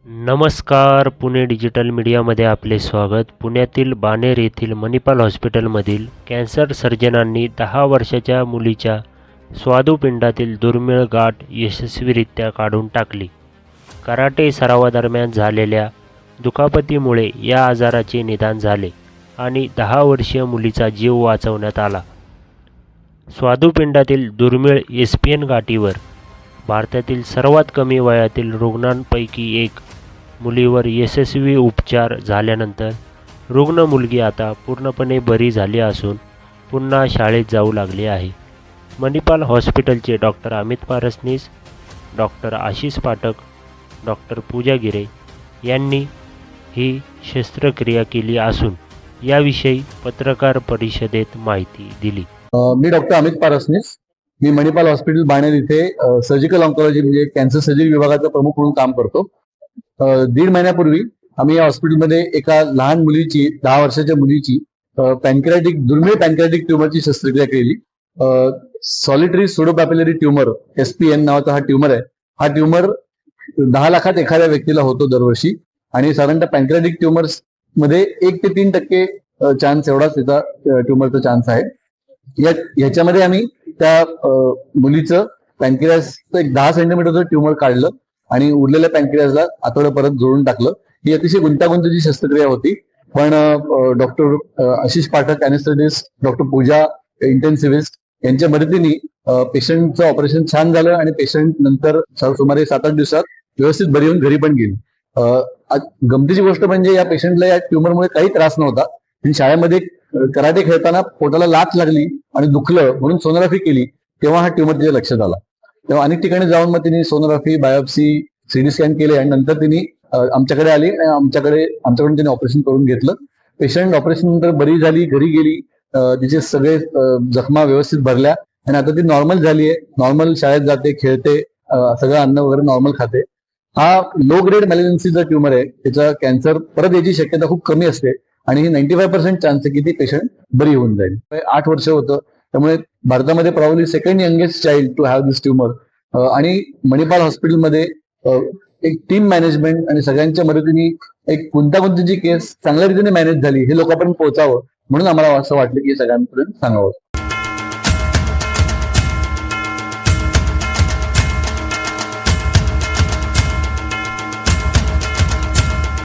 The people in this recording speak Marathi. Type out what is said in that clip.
नमस्कार. पुणे डिजिटल मीडियामध्ये आपले स्वागत. पुण्यातील बाणेर येथील मणिपाल हॉस्पिटलमधील कॅन्सर सर्जनांनी 10 वर्षाच्या मुलीच्या स्वादुपिंडातील दुर्मिळ गाठ यशस्वीरित्या काढून टाकली. कराटे सरावादरम्यान झालेल्या दुखापतीमुळे या आजाराचे निदान झाले आणि 10 वर्षीय मुलीचा जीव वाचवण्यात आला. स्वादुपिंडातील दुर्मिळ एसपीएन गाठीवर भारतातील सर्वात कमी वयातील रुग्णांपैकी एक मुलीवर यशस्वी उपचार झाल्यानंतर रुग्ण मुलगी आता पूर्णपणे बरी झाली असून पुन्हा शाळेत जाऊ लागली आहे. मणिपाल हॉस्पिटलचे doctor Amit Parasnis, doctor Ashish Pathak, doctor Pooja Gire यांनी ही शस्त्रक्रिया केली असून याविषयी पत्रकार परिषदेत माहिती दिली. मी डॉक्टर अमित पारसनीस. मी मणिपाल हॉस्पिटल बाणेर इथे सर्जिकल ऑन्कॉलॉजी म्हणजे कॅन्सर सर्जरी विभागाचा प्रमुख म्हणून काम करतो. 1.5 महिन्यापूर्वी आम्ही या हॉस्पिटलमध्ये एका लहान मुलीची 10 वर्षाच्या मुलीची दुर्मिळ पॅनक्रियाटिक ट्युमरची शस्त्रक्रिया केली. सॉलिटरी सुडोपॅपिलरी ट्युमर एसपीएन नावाचा हा ट्युमर आहे. हा ट्युमर 10 लाखात एखाद्या व्यक्तीला होतो दरवर्षी आणि साधारणतः पॅनक्रियाटिक ट्युमर्स मध्ये 1 ते 3% चान्स एवढाच त्याचा ट्युमरचा चान्स आहे. ह्याच्यामध्ये आम्ही त्या मुलीचं पॅनक्रियासचं एक 10 सेंटीमीटरचं ट्युमर काढलं आणि उरलेल्या पॅनक्रियासला आतडं परत जोडून टाकलं. ही अतिशय गुंतागुंतीची शस्त्रक्रिया होती, पण डॉक्टर आशिष पाठक अॅनेस्थेटिस्ट, डॉक्टर पूजा इंटेन्सिव्हिस्ट यांच्या मदतीने पेशंटचं ऑपरेशन छान झालं आणि पेशंट नंतर सुमारे 7-8 दिवसात व्यवस्थित बरी होऊन घरी पण गेली. गमतीची गोष्ट म्हणजे या पेशंटला या ट्युमरमुळे काही त्रास नव्हता. शाळेमध्ये कराटे खेळताना पोटाला लाथ लागली आणि दुखलं म्हणून सोनोग्राफी केली, तेव्हा हा ट्युमर तिच्या लक्षात आला. तेव्हा अनेक ठिकाणी जाऊन मग तिने सोनोग्राफी, बायोप्सी, सीडी स्कॅन केले आणि नंतर तिने आमच्याकडे आली आणि आमच्याकडून तिने ऑपरेशन करून घेतलं. पेशंट ऑपरेशन नंतर बरी झाली, घरी गेली. तिचे सगळे जखमा व्यवस्थित भरल्या आणि आता ती नॉर्मल झाली आहे. नॉर्मल शाळेत जाते, खेळते, सगळं अन्न वगैरे नॉर्मल खाते. हा लो ग्रेड मॅलिग्नन्सीचा ट्युमर आहे. त्याचा कॅन्सर परत याची शक्यता खूप कमी असते आणि ही 95% चान्स आहे की ती पेशंट बरी होऊन जाईल. 8 वर्ष होतं, त्यामुळे भारतामध्ये probably second youngest child to have this tumour. आणि मणिपाल हॉस्पिटलमध्ये एक टीम मॅनेजमेंट आणि सगळ्यांच्या मदतीने एक गुंतागुंतीची केस चांगल्या रीतीने मॅनेज झाली हे लोकांपर्यंत पोहोचावं म्हणून आम्हाला असं वाटलं की सगळ्यांपर्यंत सांगावं.